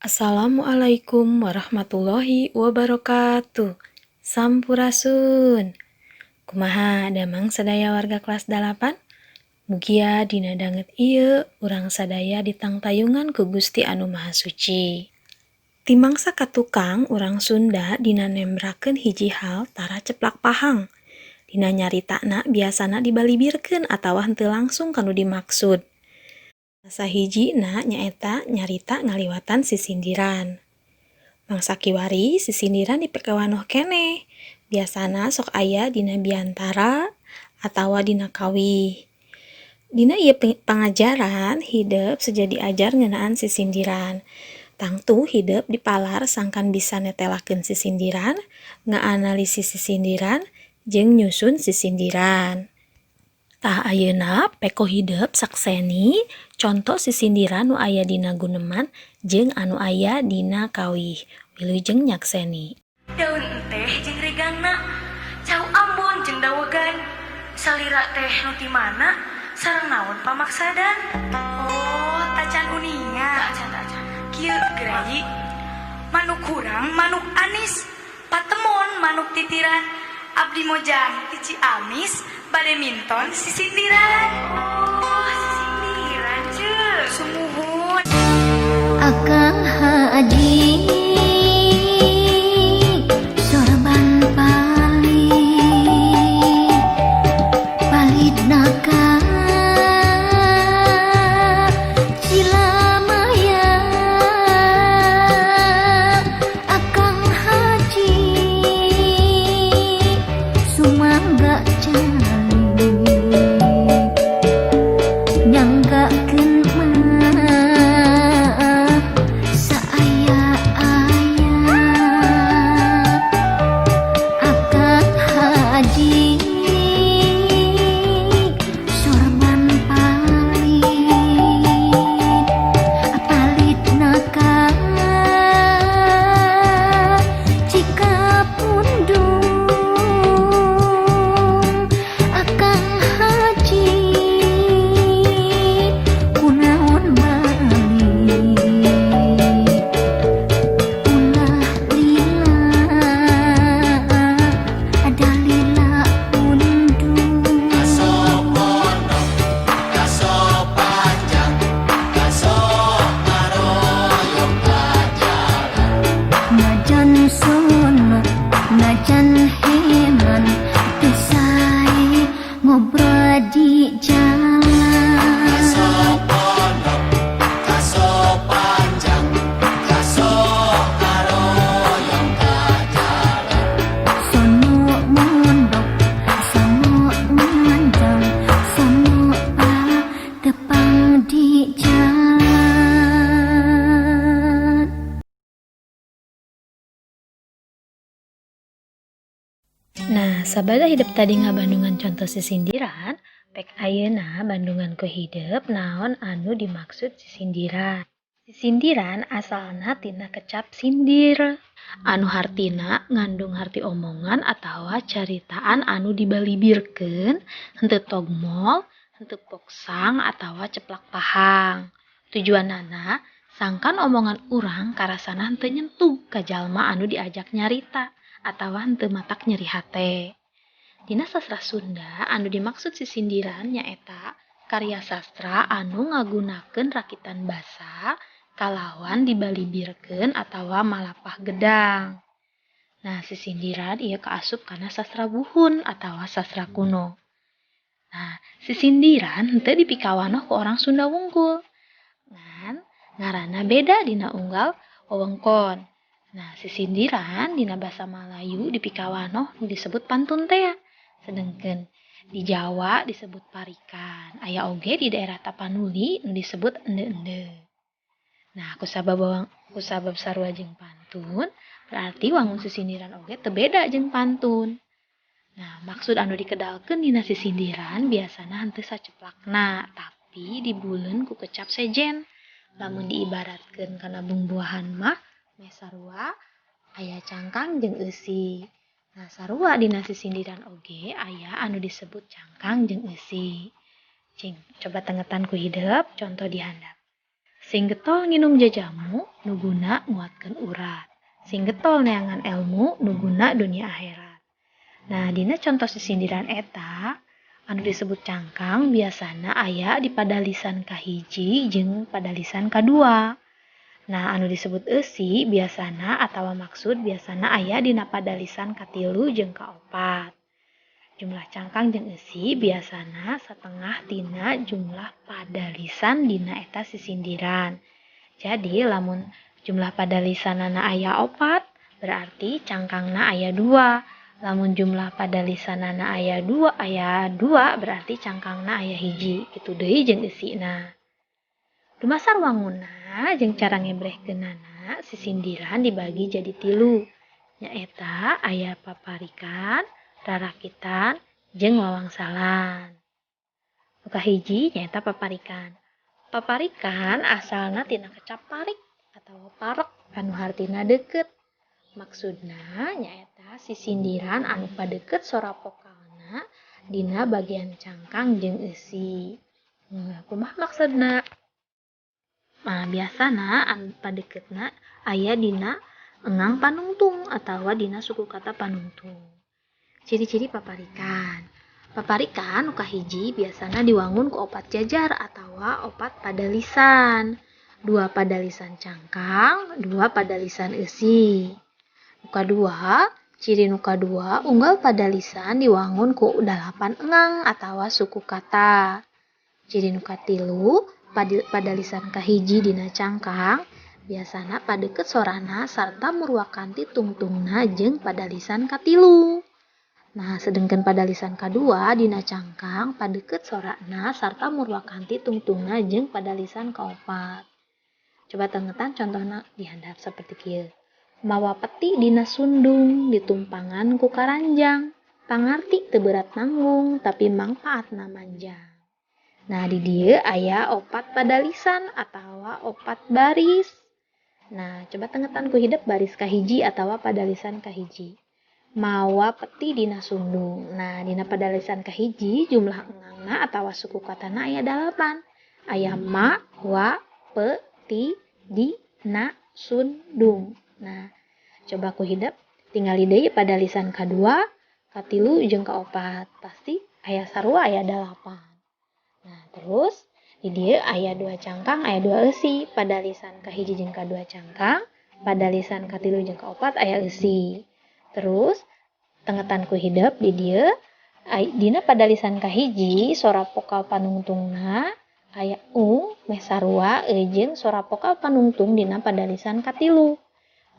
Assalamualaikum warahmatullahi wabarakatuh. Sampurasun. Kumaha damang sadaya warga kelas 8? Mugia dina danget ieu urang sadaya ditangtayungan ku Gusti Anu Maha Suci. Timangsa katukang urang Sunda dina nembrakeun hiji hal tara ceplak pahang. Dina nyaritana biasana dibalibirkeun atawa henteu langsung kanu dimaksud. Sahijina nyaeta nyarita ngaliwatan sisindiran. Mangsa kiwari sisindiran dipikawanoh keneh. Biasana sok aya dina biantara atawa dina kawih. Dina ieu pangajaran hideup seja diajar ngeunaan sisindiran. Tangtu hideup dipalar sangkan bisa netelakeun sisindiran, ngaanalisis sisindiran, jeung nyusun sisindiran. Tah ayeuna peko hideup sakseni contoh sisindiran nu aya dina guneman jeung anu aya dina kawih. Wilujeng nyakseni. Daun teh jeung regangna, cau Ambon jeung dawegan, salira teh nu ti mana, sareng naon pamaksadan. Oh, tacan uninga. Tacan. Kieu gerai. Manuk kurang, manuk anis, patemon manuk titiran, abdi mojang ti Ciamis, bade minton sisindiran. Oh, sisindiran ceuk. Sumuhun. Akang haji sorban palit naka Cilamaya. Akang haji sumangga cali nyanggakeun najan heman desai ngobrol di jalan. Kaso panjang, kaso aroyong ka jalan. Sono mondok, sono manjang, sono tepang di jalan. Nah, sabada hidup tadi ngabandungan contoh sisindiran, pek ayeuna bandungan ku hidup naon anu dimaksud sisindiran. Sisindiran asalna tina kecap sindir, anu hartina ngandung harti omongan atawa caritaan anu dibalibirkeun, henteu togmol, henteu poksang atawa ceplak pahang. Tujuanana sangkan omongan urang karasana henteu nyentuh ka jalma anu diajak nyarita atawa henteu matak nyeri hate. Dina sastra Sunda anu dimaksud sisindiran nyaeta karya sastra anu ngagunakeun rakitan basa kalawan dibalibirkeun atawa malapah gedang. Nah, sisindiran ieu kaasup kana sastra buhun atawa sastra kuno. Nah, sisindiran henteu dipikawanoh ku orang Sunda wungkul. Ngan ngaranna beda dina unggal wewengkon. Nah, sisindiran dina basa Malayu dipikawanoh nu disebut pantun tea. Sedengkeun di Jawa disebut parikan. Aya oge di daerah Tapanuli nu disebut ende-ende. Nah, kusabab sarua jeung pantun, berarti wangun sisindiran oge teu beda jeung pantun. Nah, maksud anu dikedalkeun dina sisindiran biasana henteu saceplakna, tapi dibuleun ku kecap sejen. Lamun diibaratkeun kana bumbuahan mah sarua aya cangkang jeung eusi. Nah, sarua dina sisindiran oge aya anu disebut cangkang jeung eusi. Cing, coba tengetan ku hideup contoh di handap. Sing getol nginum jajamu nuguna nguatkeun urat. Sing getol neangan ilmu nuguna dunia akhirat. Nah, dina contoh sisindiran eta anu disebut cangkang biasana aya di padalisan kahiji jeung padalisan kadua. Nah, anu disebut eusi biasana atawa maksud biasana aya dina padalisan katilu jeung kaopat. Jumlah cangkang jeung eusi biasana satengah tina jumlah padalisan dina eta sisindiran. Jadi lamun jumlah padalisanana aya 4, berarti cangkangna aya 2. Lamun jumlah padalisanana aya 2, berarti cangkangna aya 1. Kitu deui jeung eusina. Dumasar wangunna jeung cara ngebrehkeunana sisindiran dibagi jadi 3. Nyaeta aya paparikan, rarakitan, jeung wawangsalan. Nu kahiji nyaeta paparikan. Paparikan asalna tina kecap parik atawa parek anu hartina deukeut. Maksudna nyaeta sisindiran anu padeukeut sorapokalna dina bagian cangkang jeung eusi. Kumaha maksudna? Nah, biasana anu padeuketna aya dina engang panungtung atawa dina suku kata panungtung. Ciri-ciri paparikan. Paparikan nu kahiji biasana diwangun ku 4 jajar atawa 4 padalisan. 2 padalisan cangkang, 2 padalisan eusi. Nu kadua, ciri nu kadua unggal padalisan diwangun ku 8 engang atawa suku kata. Ciri nu katilu, padalisan kahiji dina cangkang biasana padeukeut sorana sarta murwakanti tungtungna jeung padalisan katilu. Nah, sedengkeun padalisan kadua dina cangkang padeukeut sorana sarta murwakanti tungtungna jeung padalisan kaopat. Coba tengetan contohna di handap saperti kieu. Mawa peti dina sundung ditumpangan ku karanjang. Pangarti teu berat nanggung tapi mangpaatna manjang. Nah, di dieu aya 4 padalisan atawa 4 baris. Nah, coba tengetan ku hideup baris kahiji atawa padalisan kahiji. Mawa peti dina sundung. Nah, dina padalisan kahiji jumlah engangna atawa suku katana aya 8. Aya ma, wa, pe, ti, di, na, sundung. Nah, coba ku hideup tingali deui padalisan kadua, katilu jeung kaopat. Pasti aya sarua aya 8. Nah, terus di dieu aya 2 cangkang, aya 2 eusi. Padalisan kahiji jeung kadua cangkang, padalisan katilu jeung kaopat aya eusi. Terus tengetan ku hideup di dieu dina padalisan kahiji sora vokal panungtungna aya meh sarua jeung sora vokal panungtung dina padalisan katilu.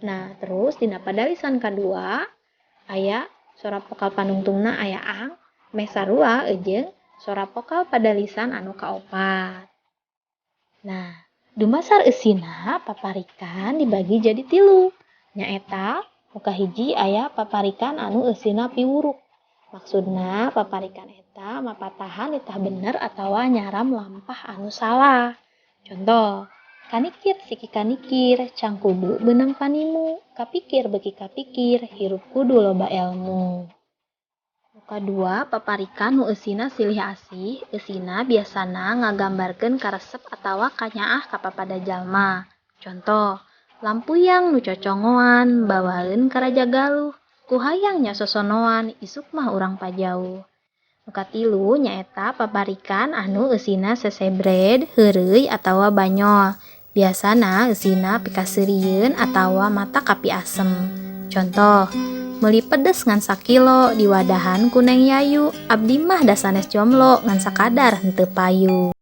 Nah, terus dina padalisan kadua aya sora vokal panungtungna aya ang meh sarua jeung sora vokal padalisan anu kaopat. Nah, dumasar eusina paparikan dibagi jadi 3. Nyaeta nu kahiji aya paparikan anu eusina piwuruk. Maksudna paparikan eta mapatahan litah bener atawa nyaram lampah anu salah. Contoh, kanikir siki kanikir, cang kudu beunang panimu, kapikir beki kapikir, hirup kudu loba elmu. Kadua, paparikan nu eusina silih asih, eusina biasana ngagambarkeun karesep atawa kanyaah ka papada jalma. Contoh, lampuyang nu cocongoan, bawaeun ka Raja Galuh, kuhayang nya sosonoan, isuk mah urang pajauh. Nu katilu nyaeta paparikan anu eusina sesebred, heureuy atawa banyol. Biasana eusina pikaseurieun atawa mata kapi asem. Contoh, meuli pedes ngan sakilo diwadahan ku Neng Yayu, abdi mah da sanes jomblo ngan sakadar henteu payu.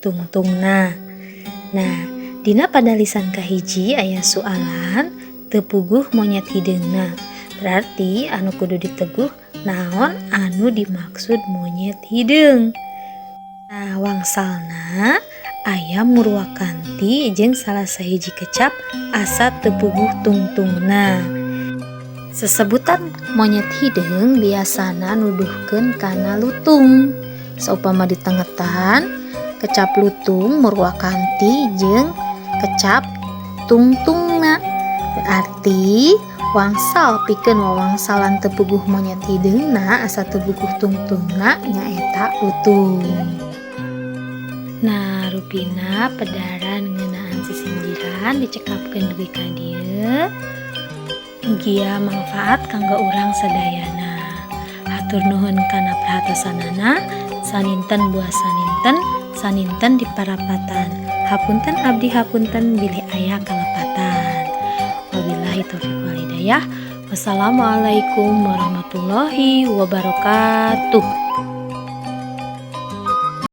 tungtungna. Nah, dina padalisan kahiji aya soalan tepuguh monyet hideungna. Berarti anu kudu diteguh naon anu dimaksud monyet hideung. Nah, wangsalna aya Murwakanti jeung salah sahiji kecap asa tepuguh tungtungna. Sesebutan monyet hideung biasana nuduhkeun kana lutung. Saupama ditengetan kecap lutung Murwakanti jeung kecap tungtungna. Berarti wangsal pikeun wawangsalan tepuguh monyet hideungna asa tepuguh tungtungna nyaeta lutung. Nah, rupina pedaran ngeunaan sisindiran dicekapkeun dugi ka dieu. Mugia manfaat kanggo urang sadayana. Hatur nuhun kana perhatosanana. Saninten buah saninten, saninten diparapatan. Hapunten abdi hapunten bilih aya kalepatan. Wabillahi taufiq wal hidayah. Wassalamualaikum warahmatullahi wabarakatuh.